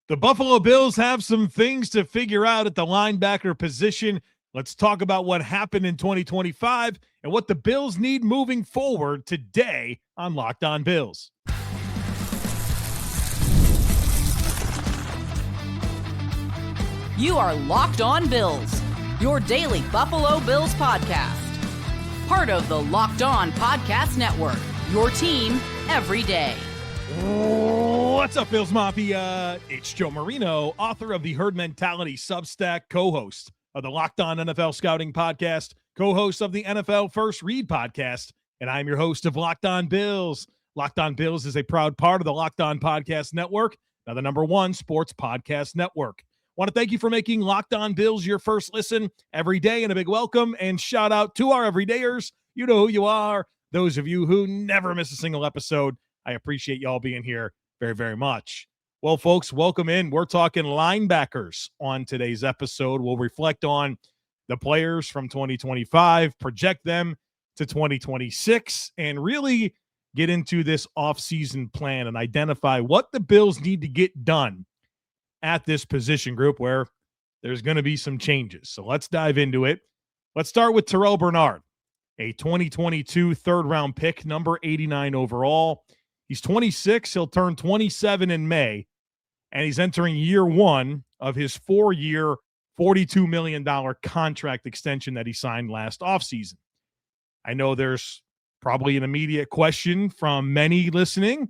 The Buffalo Bills have some things to figure out at the linebacker position. Let's talk about what happened in 2025 and what the Bills need moving forward today on Locked On Bills. You are Locked On Bills, your daily Buffalo Bills podcast. Part of the Locked On Podcast Network, your team every day. What's up, Bills Mafia? It's Joe Marino, author of the Herd Mentality Substack, co-host of the Locked On NFL Scouting Podcast, co-host of the NFL First Read Podcast, and I'm your host of Locked On Bills. Locked On Bills is a proud part of the Locked On Podcast Network, now the #1 sports podcast network. Want to thank you for making Locked On Bills your first listen every day, and a big welcome and shout out to our everydayers. You know who you are. Those of you who never miss a single episode, I appreciate y'all being here very, very much. Well, folks, welcome in. We're talking linebackers on today's episode. We'll reflect on the players from 2025, project them to 2026, and really get into this offseason plan and identify what the Bills need to get done at this position group where there's going to be some changes. So let's dive into it. Let's start with Terrell Bernard, a 2022 third-round pick, number 89 overall. He's 26. He'll turn 27 in May, and he's entering year one of his 4-year, $42 million contract extension that he signed last offseason. I know there's probably an immediate question from many listening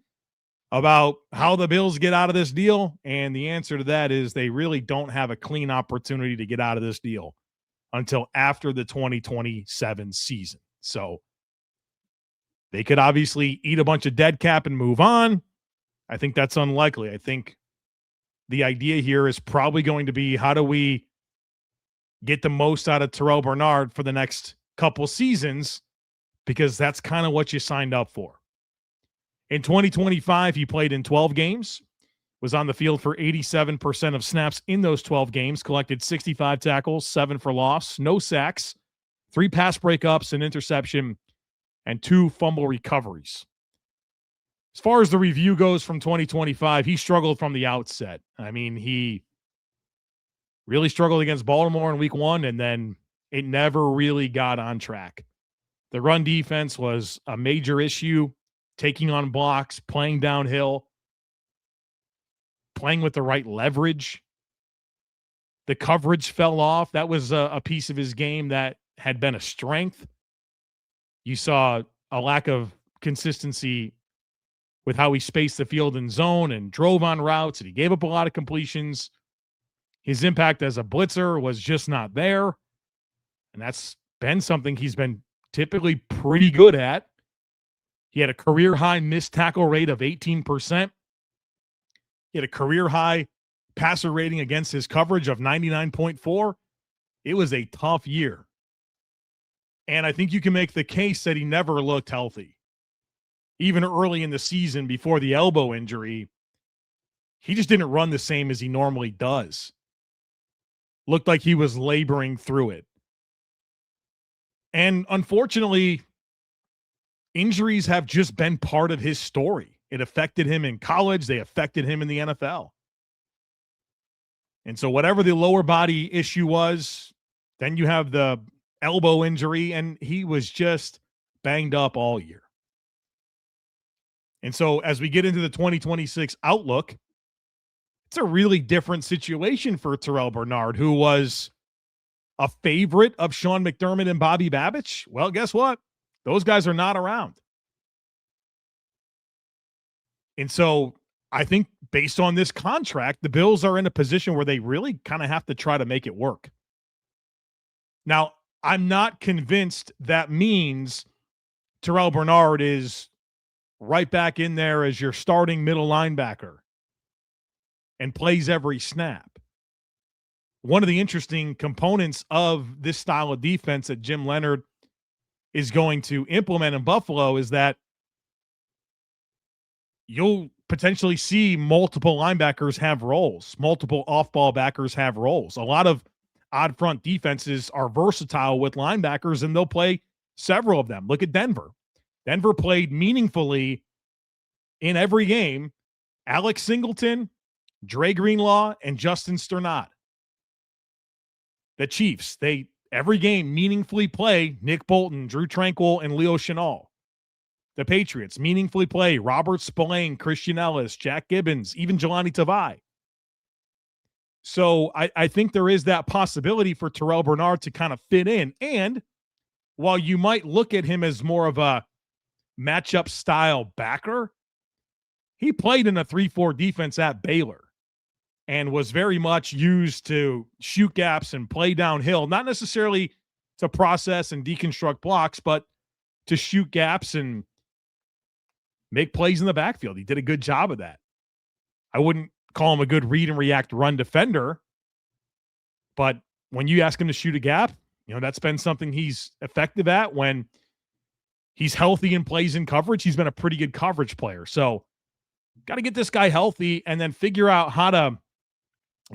about how the Bills get out of this deal, and the answer to that is they really don't have a clean opportunity to get out of this deal until after the 2027 season. So they could obviously eat a bunch of dead cap and move on. I think that's unlikely. I think the idea here is probably going to be, how do we get the most out of Terrell Bernard for the next couple seasons? Because that's kind of what you signed up for. In 2025, he played in 12 games, was on the field for 87% of snaps in those 12 games, collected 65 tackles, 7 for loss, no sacks, 3 pass breakups, an interception, and 2 fumble recoveries. As far as the review goes from 2025, he struggled from the outset. I mean, he really struggled against Baltimore in week 1, and then it never really got on track. The run defense was a major issue, taking on blocks, playing downhill, playing with the right leverage. The coverage fell off. That was a piece of his game that had been a strength. You saw a lack of consistency with how he spaced the field in zone and drove on routes, and he gave up a lot of completions. His impact as a blitzer was just not there, and that's been something he's been typically pretty good at. He had a career-high missed tackle rate of 18%. He had a career-high passer rating against his coverage of 99.4. It was a tough year. And I think you can make the case that he never looked healthy. Even early in the season before the elbow injury, he just didn't run the same as he normally does. Looked like he was laboring through it. And unfortunately, injuries have just been part of his story. It affected him in college. They affected him in the NFL. And so whatever the lower body issue was, then you have the elbow injury, and he was just banged up all year. And so as we get into the 2026 outlook, it's a really different situation for Terrell Bernard, who was a favorite of Sean McDermott and Bobby Babich. Well, guess what? Those guys are not around. And so I think based on this contract, the Bills are in a position where they really kind of have to try to make it work. Now, I'm not convinced that means Terrell Bernard is right back in there as your starting middle linebacker and plays every snap. One of the interesting components of this style of defense that Jim Leohnard is going to implement in Buffalo is that you'll potentially see multiple linebackers have roles, multiple off-ball backers have roles. A lot of odd front defenses are versatile with linebackers, and they'll play several of them. Look at Denver. Denver played meaningfully in every game. Alex Singleton, Dre Greenlaw and Justin Sternad. The Chiefs, they every game meaningfully play Nick Bolton, Drew Tranquill, and Leo Chenal. The Patriots meaningfully play Robert Spillane, Christian Ellis, Jack Gibbons, even Jelani Tavai. So I think there is that possibility for Terrell Bernard to kind of fit in. And while you might look at him as more of a matchup style backer, he played in a 3-4 defense at Baylor and was very much used to shoot gaps and play downhill, not necessarily to process and deconstruct blocks, but to shoot gaps and make plays in the backfield. He did a good job of that. I wouldn't call him a good read and react run defender, but when you ask him to shoot a gap, that's been something he's effective at. When he's healthy and plays in coverage, he's been a pretty good coverage player. So got to get this guy healthy and then figure out how to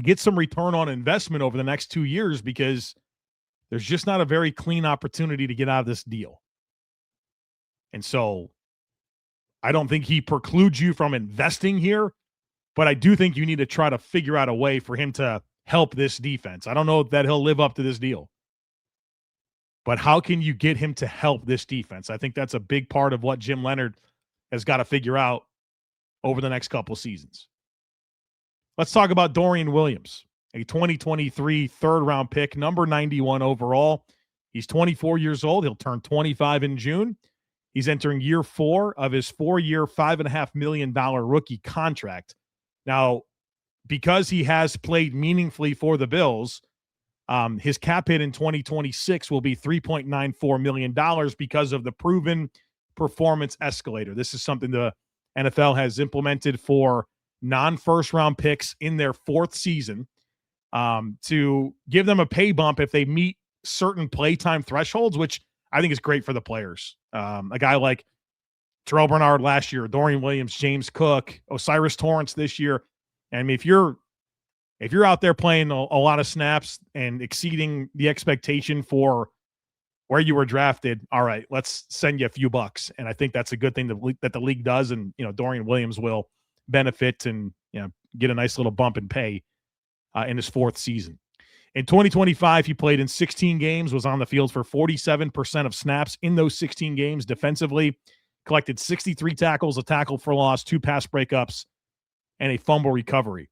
get some return on investment over the next 2 years, because there's just not a very clean opportunity to get out of this deal. And so I don't think he precludes you from investing here, but I do think you need to try to figure out a way for him to help this defense. I don't know that he'll live up to this deal, but how can you get him to help this defense? I think that's a big part of what Jim Leonhard has got to figure out over the next couple seasons. Let's talk about Dorian Williams, a 2023 third-round pick, number 91 overall. He's 24 years old. He'll turn 25 in June. He's entering year 4 of his 4-year, $5.5 million rookie contract. Now, because he has played meaningfully for the Bills, his cap hit in 2026 will be $3.94 million because of the proven performance escalator. This is something the NFL has implemented for non-first-round picks in their 4th season to give them a pay bump if they meet certain playtime thresholds, which I think is great for the players. A guy like Terrell Bernard last year, Dorian Williams, James Cook, Osiris Torrance this year. I mean, if you're out there playing a lot of snaps and exceeding the expectation for where you were drafted, all right, let's send you a few bucks. And I think that's a good thing that the league does. And, Dorian Williams will benefit and, get a nice little bump in pay in his 4th season. In 2025, he played in 16 games, was on the field for 47% of snaps in those 16 games defensively, collected 63 tackles, a tackle for loss, 2 pass breakups, and a fumble recovery.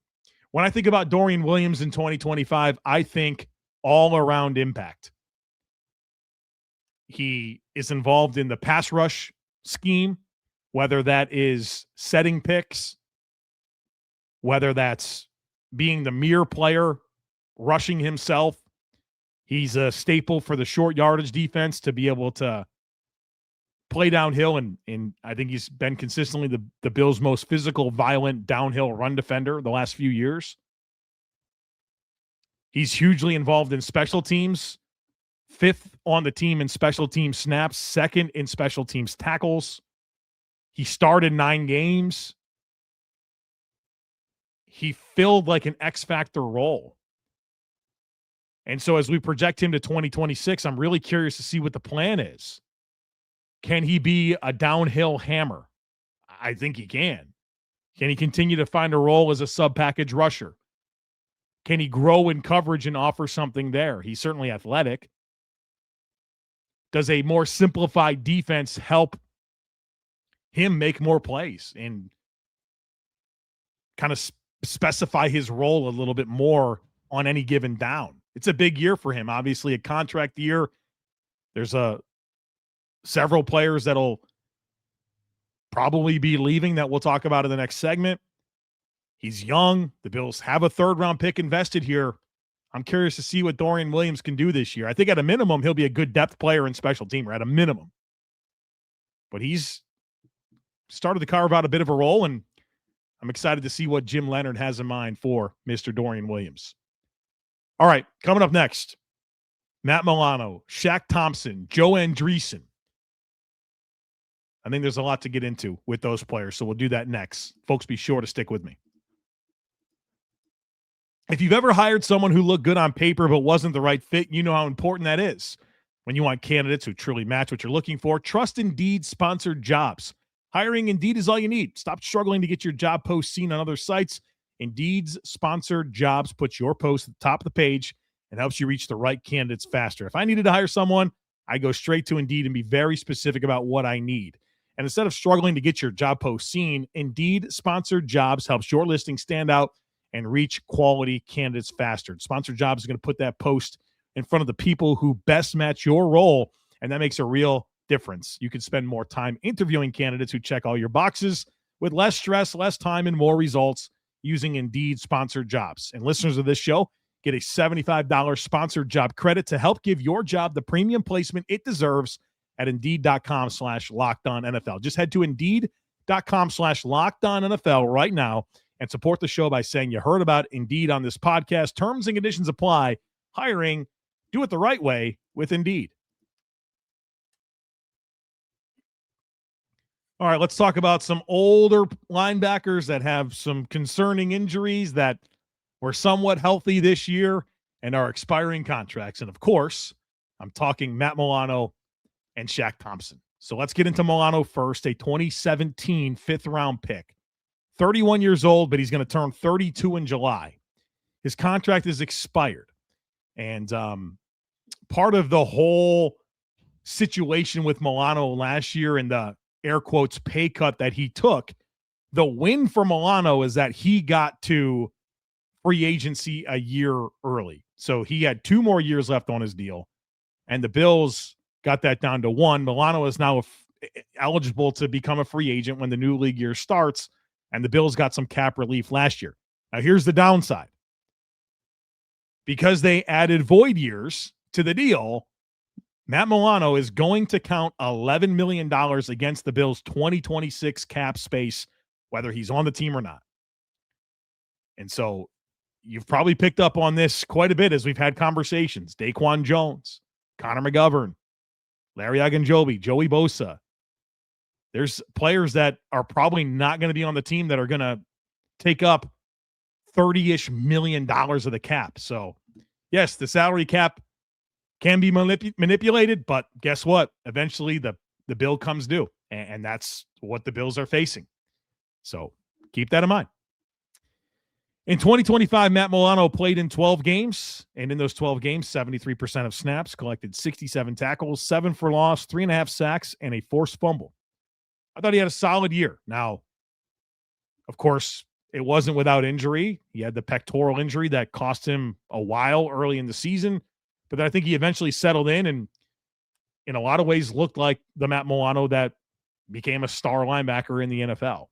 When I think about Dorian Williams in 2025, I think all-around impact. He is involved in the pass rush scheme, whether that is setting picks, whether that's being the mere player, rushing himself. He's a staple for the short yardage defense to be able to play downhill, and I think he's been consistently the Bills' most physical, violent downhill run defender the last few years. He's hugely involved in special teams, 5th on the team in special team snaps, 2nd in special teams tackles. He started 9 games. He filled like an X-factor role. And so as we project him to 2026, I'm really curious to see what the plan is. Can he be a downhill hammer? I think he can. Can he continue to find a role as a sub-package rusher? Can he grow in coverage and offer something there? He's certainly athletic. Does a more simplified defense help him make more plays and kind of specify his role a little bit more on any given down? It's a big year for him. Obviously, a contract year. There's several players that'll probably be leaving that we'll talk about in the next segment. He's young. The Bills have a 3rd-round pick invested here. I'm curious to see what Dorian Williams can do this year. I think at a minimum, he'll be a good depth player and special teamer at a minimum. But he's started to carve out a bit of a role, and I'm excited to see what Jim Leohnard has in mind for Mr. Dorian Williams. All right, coming up next, Matt Milano, Shaq Thompson, Joe Andreesen. I think there's a lot to get into with those players, so we'll do that next. Folks, be sure to stick with me. If you've ever hired someone who looked good on paper but wasn't the right fit, you know how important that is. When you want candidates who truly match what you're looking for, trust Indeed sponsored jobs. Hiring Indeed is all you need. Stop struggling to get your job post seen on other sites. Indeed's sponsored jobs puts your post at the top of the page and helps you reach the right candidates faster. If I needed to hire someone, I go straight to Indeed and be very specific about what I need. And instead of struggling to get your job post seen, Indeed sponsored jobs helps your listing stand out and reach quality candidates faster. Sponsored jobs is going to put that post in front of the people who best match your role, and that makes a real difference. You can spend more time interviewing candidates who check all your boxes with less stress, less time, and more results using Indeed sponsored jobs. And listeners of this show get a $75 sponsored job credit to help give your job the premium placement it deserves at Indeed.com/LockedOnNFL. Just head to Indeed.com/LockedOnNFL right now and support the show by saying you heard about Indeed on this podcast. Terms and conditions apply. Hiring, do it the right way with Indeed. All right, let's talk about some older linebackers that have some concerning injuries that were somewhat healthy this year and are expiring contracts. And, of course, I'm talking Matt Milano and Shaq Thompson. So let's get into Milano first, a 2017 fifth-round pick. 31 years old, but he's going to turn 32 in July. His contract is expired. And part of the whole situation with Milano last year and the air quotes pay cut that he took, the win for Milano is that he got to free agency a year early. So he had 2 more years left on his deal, and the Bills got that down to 1. Milano is now eligible to become a free agent when the new league year starts, and the Bills got some cap relief last year. Now here's the downside. Because they added void years to the deal, Matt Milano is going to count $11 million against the Bills' 2026 cap space, whether he's on the team or not. And so you've probably picked up on this quite a bit as we've had conversations. Daquan Jones, Connor McGovern, Larry Ogunjobi, Joey Bosa. There's players that are probably not going to be on the team that are going to take up $30-ish million of the cap. So, yes, the salary cap can be manipulated, but guess what? Eventually the bill comes due, and that's what the Bills are facing. So keep that in mind. In 2025, Matt Milano played in 12 games, and in those 12 games, 73% of snaps, collected 67 tackles, 7 for loss, 3.5 sacks, and a forced fumble. I thought he had a solid year. Now, of course, it wasn't without injury. He had the pectoral injury that cost him a while early in the season, but then I think he eventually settled in and in a lot of ways looked like the Matt Milano that became a star linebacker in the NFL.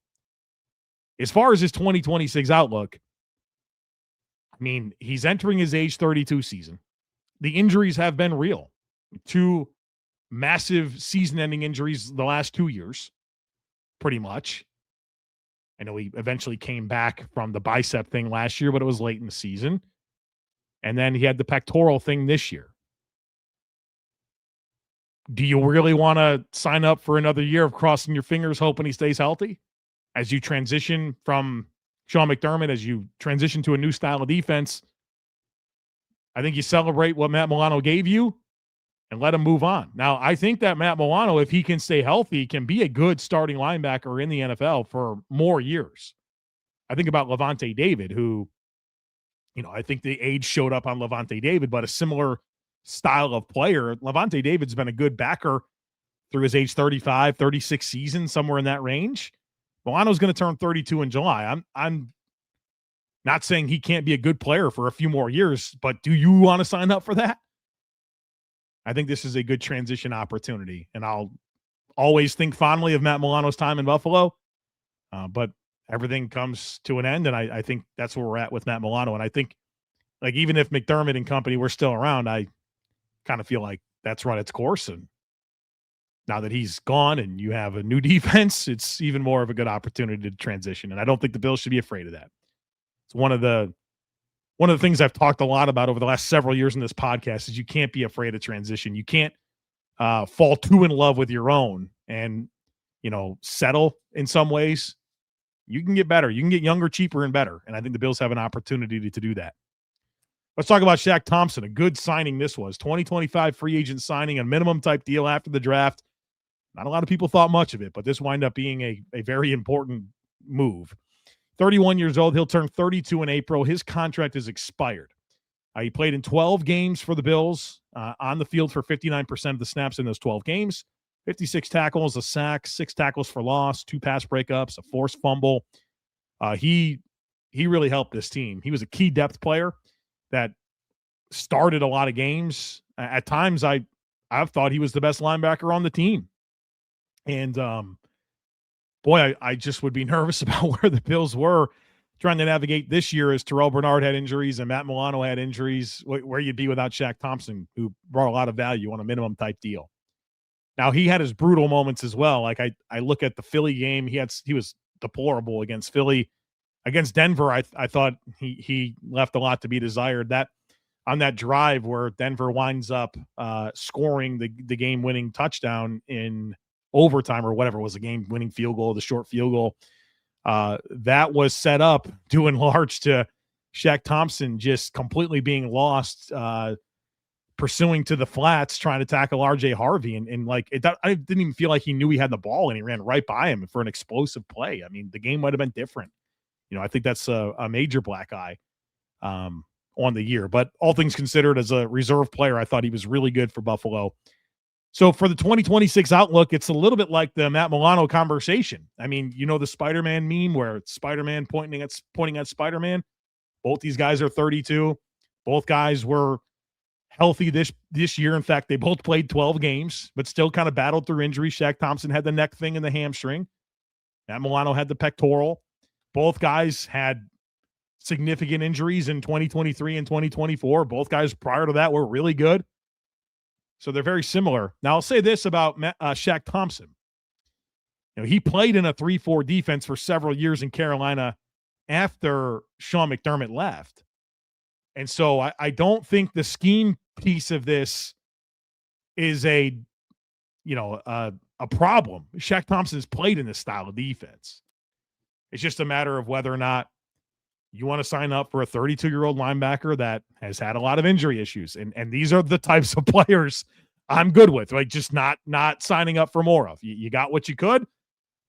As far as his 2026 outlook, I mean, he's entering his age 32 season. The injuries have been real. 2 massive season-ending injuries the last 2 years, pretty much. I know he eventually came back from the bicep thing last year, but it was late in the season. And then he had the pectoral thing this year. Do you really want to sign up for another year of crossing your fingers, hoping he stays healthy as you transition from Sean McDermott, as you transition to a new style of defense? I think you celebrate what Matt Milano gave you and let him move on. Now, I think that Matt Milano, if he can stay healthy, can be a good starting linebacker in the NFL for more years. I think about Levante David, who, I think the age showed up on Levante David, but a similar style of player. Levante David's been a good backer through his age 35, 36 season, somewhere in that range. Milano's going to turn 32 in July. I'm not saying he can't be a good player for a few more years, but do you want to sign up for that? I think this is a good transition opportunity, and I'll always think fondly of Matt Milano's time in Buffalo, but everything comes to an end, and I think that's where we're at with Matt Milano. And I think, like, even if McDermott and company were still around, I kind of feel like that's run its course. And now that he's gone and you have a new defense, it's even more of a good opportunity to transition. And I don't think the Bills should be afraid of that. It's one of the things I've talked a lot about over the last several years in this podcast is you can't be afraid of transition. You can't fall too in love with your own and, settle in some ways. You can get better. You can get younger, cheaper, and better. And I think the Bills have an opportunity to do that. Let's talk about Shaq Thompson. A good signing this was. 2025 free agent signing, a minimum type deal after the draft. Not a lot of people thought much of it, but this wound up being a very important move. 31 years old. He'll turn 32 in April. His contract is expired. He played in 12 games for the Bills, on the field for 59% of the snaps in those 12 games, 56 tackles, a sack, 6 tackles for loss, 2 pass breakups, a forced fumble. He really helped this team. He was a key depth player that started a lot of games. At times, I've thought he was the best linebacker on the team. And, boy, I just would be nervous about where the Bills were trying to navigate this year as Terrell Bernard had injuries and Matt Milano had injuries, where you'd be without Shaq Thompson, who brought a lot of value on a minimum type deal. Now, he had his brutal moments as well. Like I look at the Philly game, he was deplorable against Philly. Against Denver, I thought he left a lot to be desired. That on that drive where Denver winds up scoring the game-winning touchdown in overtime, or whatever it was, a game-winning field goal, the short field goal, that was set up due in large to Shaq Thompson just completely being lost, pursuing to the flats, trying to tackle RJ Harvey. And like, I didn't even feel like he knew he had the ball, and he ran right by him for an explosive play. I mean, the game might have been different. I think that's a major black eye on the year. But all things considered, as a reserve player, I thought he was really good for Buffalo. So for the 2026 outlook, it's a little bit like the Matt Milano conversation. I mean, the Spider-Man meme where it's Spider-Man pointing at Spider-Man. Both these guys are 32. Both guys were healthy this year. In fact, they both played 12 games, but still kind of battled through injury. Shaq Thompson had the neck thing and the hamstring. Matt Milano had the pectoral. Both guys had significant injuries in 2023 and 2024. Both guys prior to that were really good. So they're very similar. Now, I'll say this about Shaq Thompson. He played in a 3-4 defense for several years in Carolina after Sean McDermott left. And so I don't think the scheme piece of this is a problem. Shaq Thompson has played in this style of defense. It's just a matter of whether or not you want to sign up for a 32-year-old linebacker that has had a lot of injury issues. And these are the types of players I'm good with, right? Just not signing up for more of. You got what you could?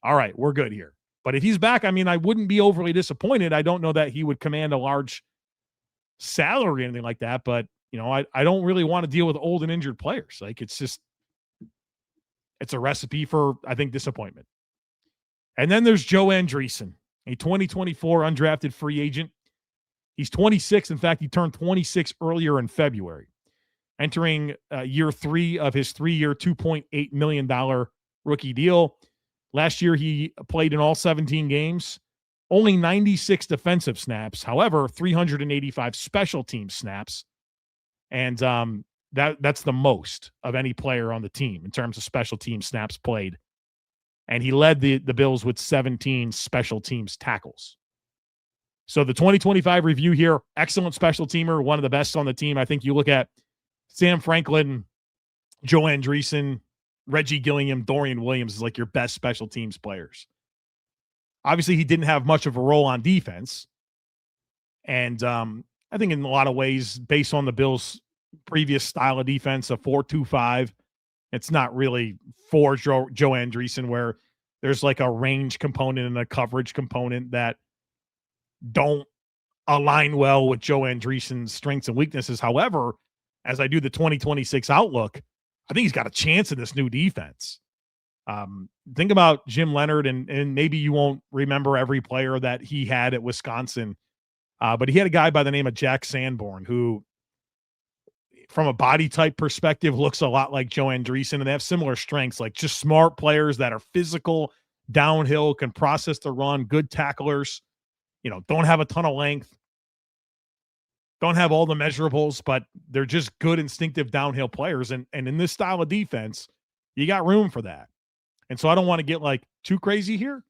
All right, we're good here. But if he's back, I mean, I wouldn't be overly disappointed. I don't know that he would command a large salary or anything like that, but, I don't really want to deal with old and injured players. Like, it's a recipe for, I think, disappointment. And then there's Joe Andreesen, a 2024 undrafted free agent. He's 26. In fact, he turned 26 earlier in February, entering year 3 of his 3-year, $2.8 million rookie deal. Last year, he played in all 17 games, only 96 defensive snaps. However, 385 special team snaps. And that's the most of any player on the team in terms of special team snaps played. And he led the Bills with 17 special teams tackles. So the 2025 review here, excellent special teamer, one of the best on the team. I think you look at Sam Franklin, Joe Andreesen, Reggie Gilliam, Dorian Williams is like your best special teams players. Obviously, he didn't have much of a role on defense. And I think in a lot of ways, based on the Bills' previous style of defense, a 4-2-5, it's not really for Joe Andreesen, where there's like a range component and a coverage component that don't align well with Joe Andreesen's strengths and weaknesses. However, as I do the 2026 outlook, I think he's got a chance in this new defense. Think about Jim Leohnard, and maybe you won't remember every player that he had at Wisconsin, but he had a guy by the name of Jack Sanborn who, from a body type perspective, looks a lot like Joe Andreesen, and they have similar strengths, like just smart players that are physical, downhill, can process the run, good tacklers, don't have a ton of length, don't have all the measurables, but they're just good instinctive downhill players. And in this style of defense, you got room for that. And so I don't want to get like too crazy here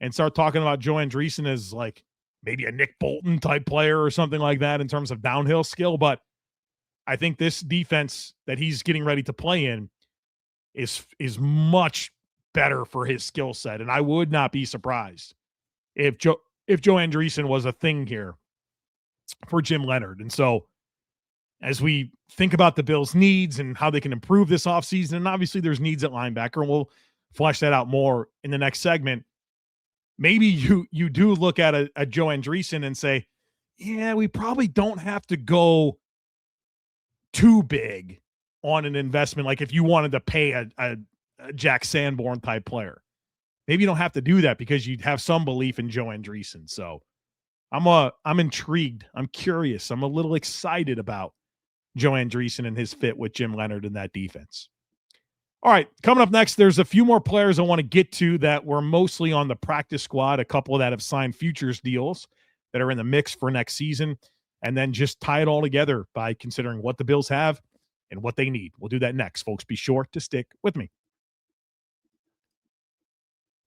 and start talking about Joe Andreesen as like maybe a Nick Bolton type player or something like that in terms of downhill skill. But I think this defense that he's getting ready to play in is much better for his skill set. And I would not be surprised if Joe Andreesen was a thing here for Jim Leohnard. And so as we think about the Bills' needs and how they can improve this offseason, and obviously there's needs at linebacker, and we'll flesh that out more in the next segment. maybe you do look at a Joe Andreesen and say, yeah, we probably don't have to go too big on an investment. Like if you wanted to pay a Jack Sanborn type player, maybe you don't have to do that because you'd have some belief in Joe Andreesen. So I'm intrigued. I'm curious. I'm a little excited about Joe Andreesen and his fit with Jim Leohnard in that defense. All right, coming up next, there's a few more players I want to get to that were mostly on the practice squad, a couple that have signed futures deals that are in the mix for next season, and then just tie it all together by considering what the Bills have and what they need. We'll do that next, folks. Be sure to stick with me.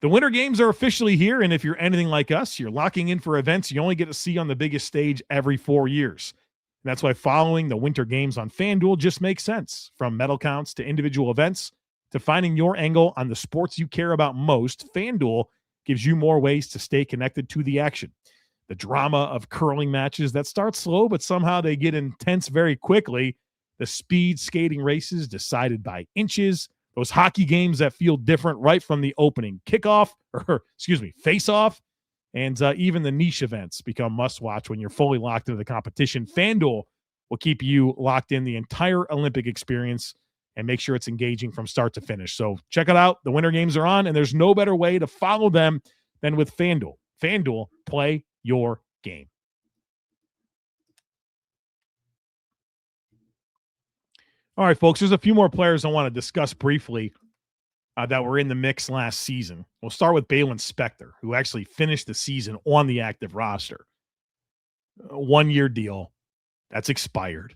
The Winter Games are officially here, and if you're anything like us, you're locking in for events you only get to see on the biggest stage every 4 years. And that's why following the Winter Games on FanDuel just makes sense. From medal counts to individual events to finding your angle on the sports you care about most, FanDuel gives you more ways to stay connected to the action. The drama of curling matches that start slow, but somehow they get intense very quickly. The speed skating races decided by inches. Those hockey games that feel different right from the opening kickoff, face-off. And even the niche events become must-watch when you're fully locked into the competition. FanDuel will keep you locked in the entire Olympic experience and make sure it's engaging from start to finish. So check it out. The Winter Games are on, and there's no better way to follow them than with FanDuel. FanDuel, play your game. All right, folks, there's a few more players I want to discuss briefly that were in the mix last season. We'll start with Balin Spector, who actually finished the season on the active roster. A 1-year deal. That's expired.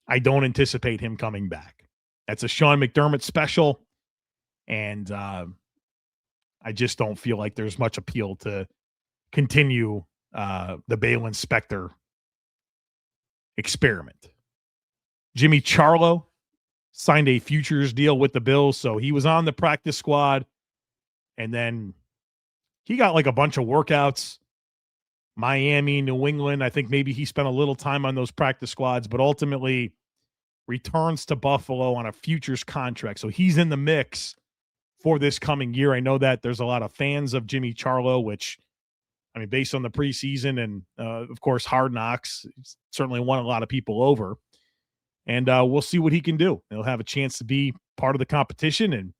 I don't anticipate him coming back. That's a Sean McDermott special, and I just don't feel like there's much appeal to continue the Balin Spector experiment. Jimmy Charlo signed a futures deal with the Bills, so he was on the practice squad, and then he got like a bunch of workouts. Miami, New England, I think maybe he spent a little time on those practice squads, but ultimately returns to Buffalo on a futures contract. So he's in the mix for this coming year. I know that there's a lot of fans of Jimmy Charlo, which, I mean, based on the preseason and, of course, Hard Knocks, certainly won a lot of people over. And we'll see what he can do. He'll have a chance to be part of the competition and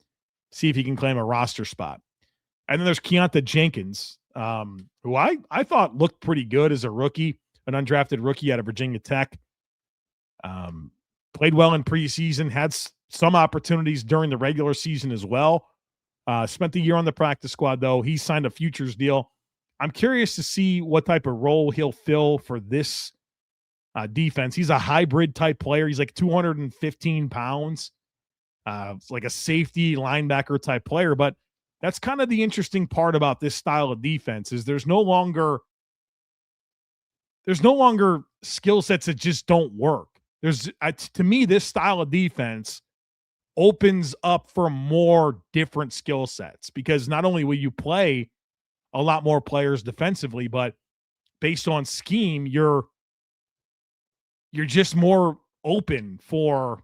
see if he can claim a roster spot. And then there's Keontae Jenkins, who I thought looked pretty good as a rookie, an undrafted rookie out of Virginia Tech. Played well in preseason, had some opportunities during the regular season as well. Spent the year on the practice squad, though. He signed a futures deal. I'm curious to see what type of role he'll fill for this defense. He's a hybrid type player. He's like 215 pounds, like a safety linebacker type player. But that's kind of the interesting part about this style of defense is there's no longer skill sets that just don't work. To me, this style of defense opens up for more different skill sets because not only will you play a lot more players defensively, but based on scheme, you're just more open for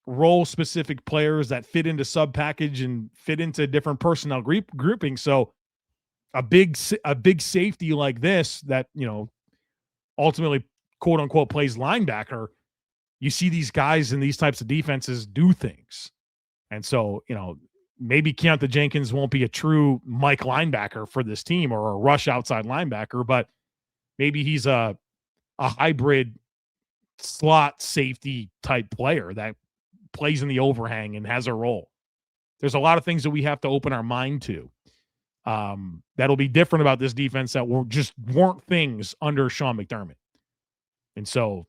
role-specific players that fit into sub-package and fit into different personnel grouping. So a big safety like this that, ultimately, quote-unquote, plays linebacker, you see these guys in these types of defenses do things. And so, maybe Keontae Jenkins won't be a true Mike linebacker for this team or a rush outside linebacker, but maybe he's a hybrid slot safety type player that plays in the overhang and has a role. There's a lot of things that we have to open our mind to. That'll be different about this defense that weren't things under Sean McDermott. And so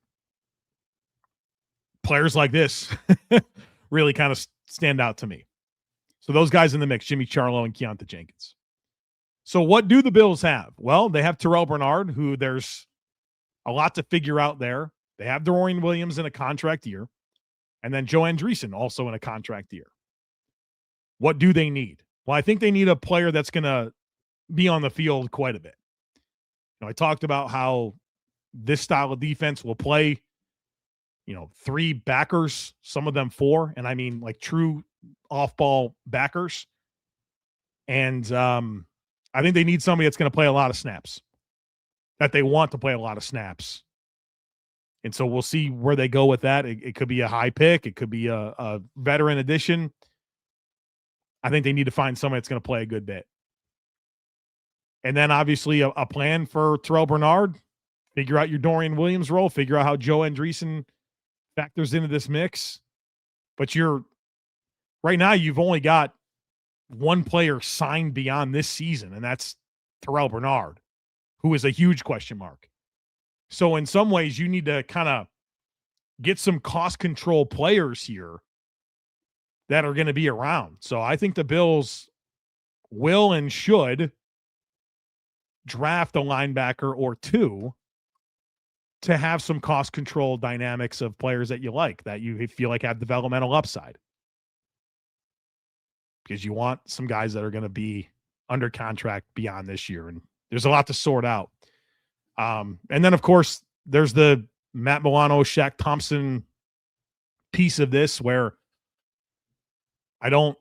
players like this really kind of stand out to me. So those guys in the mix, Jimmy Charlo and Keontae Jenkins. So what do the Bills have? Well, they have Terrell Bernard, who there's a lot to figure out there. They have Dorian Williams in a contract year, and then Joe Andreesen also in a contract year. What do they need? Well, I think they need a player that's going to be on the field quite a bit. I talked about how this style of defense will play, 3 backers, some of them 4, and I mean like true off-ball backers. And I think they need somebody that's going to play a lot of snaps, that they want to play a lot of snaps. And so we'll see where they go with that. It could be a high pick. It could be a veteran addition. I think they need to find somebody that's going to play a good bit. And then obviously a plan for Terrell Bernard. Figure out your Dorian Williams role. Figure out how Joe Andreesen factors into this mix. But right now you've only got one player signed beyond this season, and that's Terrell Bernard, who is a huge question mark. So in some ways, you need to kind of get some cost control players here that are going to be around. So I think the Bills will and should draft a linebacker or two to have some cost control dynamics of players that you like, that you feel like have developmental upside. Because you want some guys that are going to be under contract beyond this year. And there's a lot to sort out. And then, of course, there's the Matt Milano, Shaq Thompson piece of this where I don't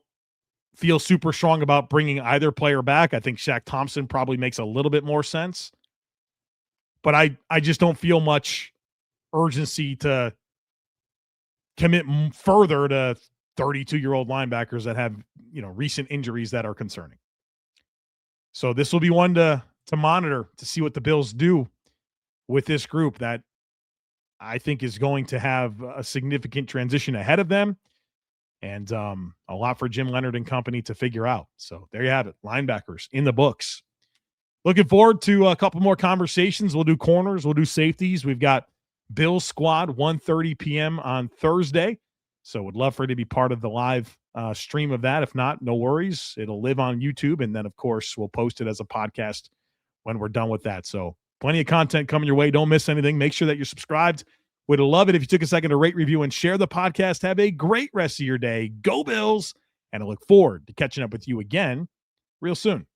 feel super strong about bringing either player back. I think Shaq Thompson probably makes a little bit more sense. But I just don't feel much urgency to commit further to 32-year-old linebackers that have, recent injuries that are concerning. So this will be one to monitor, to see what the Bills do with this group that I think is going to have a significant transition ahead of them, and a lot for Jim Leohnard and company to figure out. So there you have it. Linebackers in the books. Looking forward to a couple more conversations. We'll do corners. We'll do safeties. We've got Bills Squad, 1:30 p.m. on Thursday. So would love for you to be part of the live stream of that. If not, no worries. It'll live on YouTube. And then, of course, we'll post it as a podcast when we're done with that. So plenty of content coming your way. Don't miss anything. Make sure that you're subscribed. Would love it if you took a second to rate, review, and share the podcast. Have a great rest of your day. Go Bills. And I look forward to catching up with you again real soon.